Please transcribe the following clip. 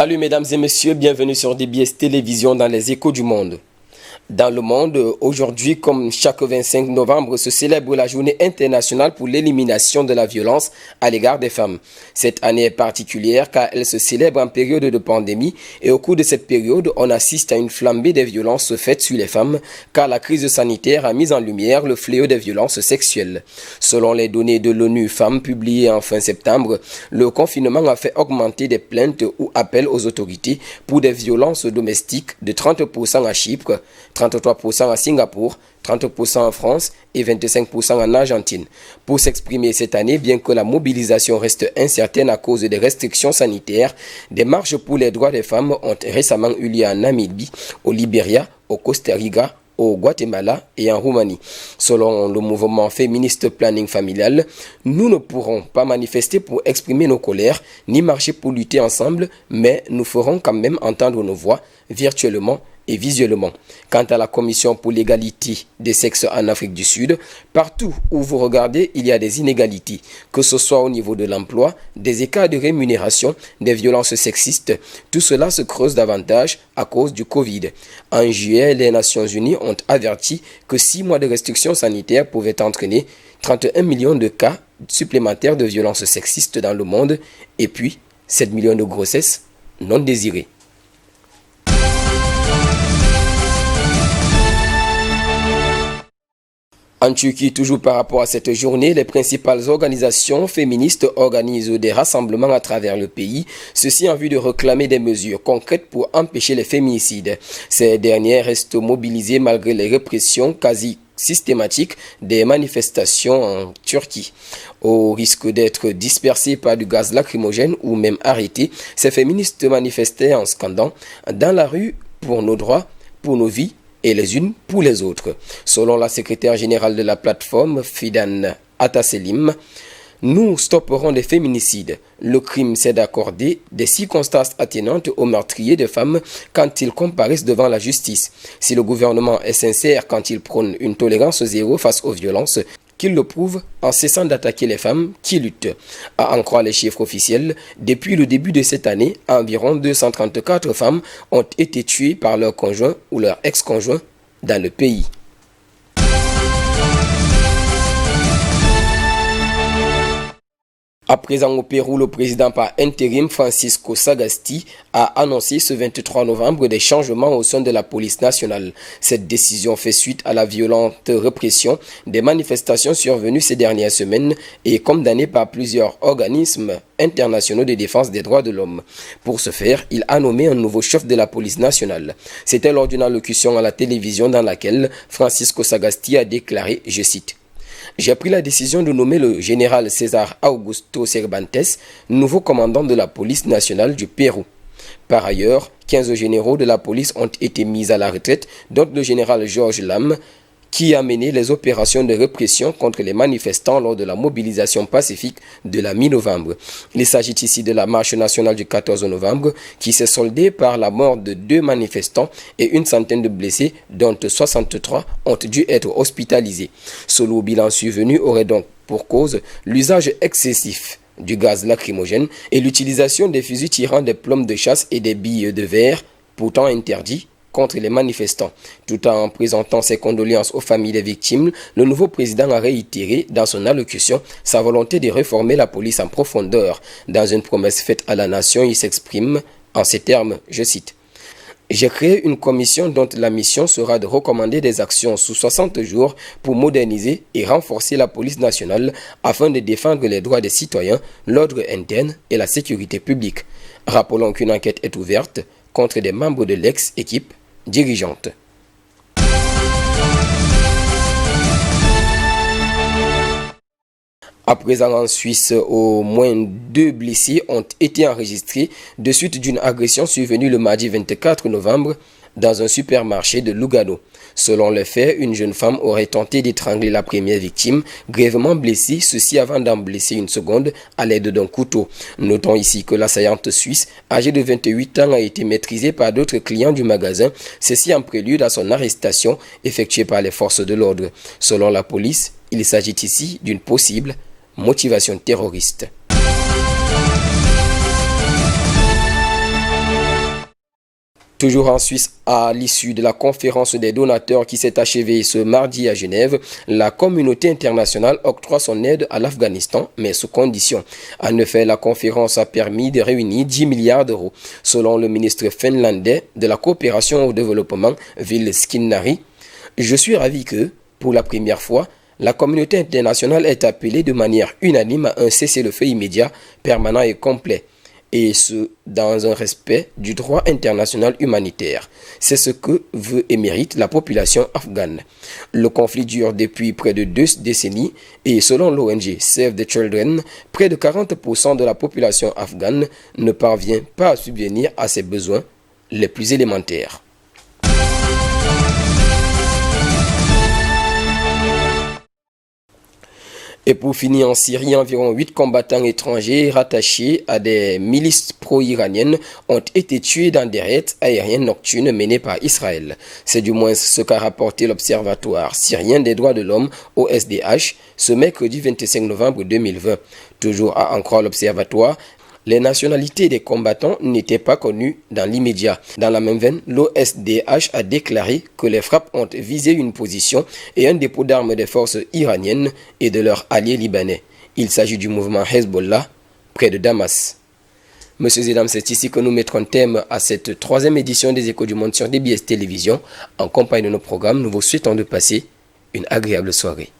Salut mesdames et messieurs, bienvenue sur DBS Télévision dans les échos du monde. Dans le monde, aujourd'hui, comme chaque 25 novembre, se célèbre la journée internationale pour l'élimination de la violence à l'égard des femmes. Cette année est particulière car elle se célèbre en période de pandémie et au cours de cette période, on assiste à une flambée des violences faites sur les femmes car la crise sanitaire a mis en lumière le fléau des violences sexuelles. Selon les données de l'ONU Femmes publiées en fin septembre, le confinement a fait augmenter des plaintes ou appels aux autorités pour des violences domestiques de 30% à Chypre, 33% à Singapour, 30% en France et 25% en Argentine. Pour s'exprimer cette année, bien que la mobilisation reste incertaine à cause des restrictions sanitaires, des marches pour les droits des femmes ont récemment eu lieu en Namibie, au Libéria, au Costa Rica, au Guatemala et en Roumanie. Selon le mouvement féministe Planning Familial, nous ne pourrons pas manifester pour exprimer nos colères, ni marcher pour lutter ensemble, mais nous ferons quand même entendre nos voix virtuellement et visuellement. Quant à la Commission pour l'égalité des sexes en Afrique du Sud, partout où vous regardez, il y a des inégalités, que ce soit au niveau de l'emploi, des écarts de rémunération, des violences sexistes. Tout cela se creuse davantage à cause du Covid. En juillet, les Nations Unies ont averti que 6 mois de restrictions sanitaires pouvaient entraîner 31 millions de cas supplémentaires de violences sexistes dans le monde et puis 7 millions de grossesses non désirées. En Turquie, toujours par rapport à cette journée, les principales organisations féministes organisent des rassemblements à travers le pays, ceci en vue de réclamer des mesures concrètes pour empêcher les féminicides. Ces dernières restent mobilisées malgré les répressions quasi systématiques des manifestations en Turquie. Au risque d'être dispersées par du gaz lacrymogène ou même arrêtées, ces féministes manifestaient en scandant « Dans la rue, pour nos droits, pour nos vies », et les unes pour les autres. Selon la secrétaire générale de la plateforme, Fidan Ataselim, nous stopperons les féminicides. Le crime, c'est d'accorder des circonstances atténuantes aux meurtriers de femmes quand ils comparaissent devant la justice. Si le gouvernement est sincère quand il prône une tolérance zéro face aux violences, qu'il le prouve en cessant d'attaquer les femmes qui luttent. À en croire les chiffres officiels, depuis le début de cette année, environ 234 femmes ont été tuées par leur conjoint ou leur ex-conjoint dans le pays. À présent au Pérou, le président par intérim Francisco Sagasti a annoncé ce 23 novembre des changements au sein de la police nationale. Cette décision fait suite à la violente répression des manifestations survenues ces dernières semaines et condamnées par plusieurs organismes internationaux de défense des droits de l'homme. Pour ce faire, il a nommé un nouveau chef de la police nationale. C'était lors d'une allocution à la télévision dans laquelle Francisco Sagasti a déclaré, je cite, j'ai pris la décision de nommer le général César Augusto Cervantes, nouveau commandant de la police nationale du Pérou. Par ailleurs, 15 généraux de la police ont été mis à la retraite, dont le général Georges Lam, qui a mené les opérations de répression contre les manifestants lors de la mobilisation pacifique de la mi-novembre. Il s'agit ici de la marche nationale du 14 novembre qui s'est soldée par la mort de 2 manifestants et une centaine de blessés, dont 63 ont dû être hospitalisés. Ce lourd bilan survenu aurait donc pour cause l'usage excessif du gaz lacrymogène et l'utilisation des fusils tirant des plombs de chasse et des billes de verre, pourtant interdits, contre les manifestants. Tout en présentant ses condoléances aux familles des victimes, le nouveau président a réitéré dans son allocution sa volonté de réformer la police en profondeur. Dans une promesse faite à la nation, il s'exprime en ces termes, je cite, « J'ai créé une commission dont la mission sera de recommander des actions sous 60 jours pour moderniser et renforcer la police nationale afin de défendre les droits des citoyens, l'ordre interne et la sécurité publique. » Rappelons qu'une enquête est ouverte contre des membres de l'ex-équipe dirigeante. À présent en Suisse, au moins 2 blessés ont été enregistrés de suite d'une agression survenue le mardi 24 novembre dans un supermarché de Lugano. Selon les faits, une jeune femme aurait tenté d'étrangler la première victime, grièvement blessée, ceci avant d'en blesser une seconde à l'aide d'un couteau. Notons ici que l'assaillante suisse, âgée de 28 ans, a été maîtrisée par d'autres clients du magasin, ceci en prélude à son arrestation effectuée par les forces de l'ordre. Selon la police, il s'agit ici d'une possible motivation terroriste. Toujours en Suisse, à l'issue de la conférence des donateurs qui s'est achevée ce mardi à Genève, la communauté internationale octroie son aide à l'Afghanistan, mais sous condition. En effet, la conférence a permis de réunir 10 milliards d'euros. Selon le ministre finlandais de la coopération au développement, Ville Skinnari, je suis ravi que, pour la première fois, la communauté internationale est appelée de manière unanime à un cessez-le-feu immédiat, permanent et complet, et ce, dans un respect du droit international humanitaire. C'est ce que veut et mérite la population afghane. Le conflit dure depuis près de 2 décennies et selon l'ONG Save the Children, près de 40% de la population afghane ne parvient pas à subvenir à ses besoins les plus élémentaires. Et pour finir, en Syrie, environ 8 combattants étrangers rattachés à des milices pro-iraniennes ont été tués dans des raids aériennes nocturnes menés par Israël. C'est du moins ce qu'a rapporté l'Observatoire syrien des droits de l'homme, OSDH, ce mercredi 25 novembre 2020. Toujours à en croire l'Observatoire, les nationalités des combattants n'étaient pas connues dans l'immédiat. Dans la même veine, l'OSDH a déclaré que les frappes ont visé une position et un dépôt d'armes des forces iraniennes et de leurs alliés libanais. Il s'agit du mouvement Hezbollah, près de Damas. Messieurs et dames, c'est ici que nous mettrons thème à cette 3e édition des Échos du Monde sur DBS Télévision. En compagnie de nos programmes, nous vous souhaitons de passer une agréable soirée.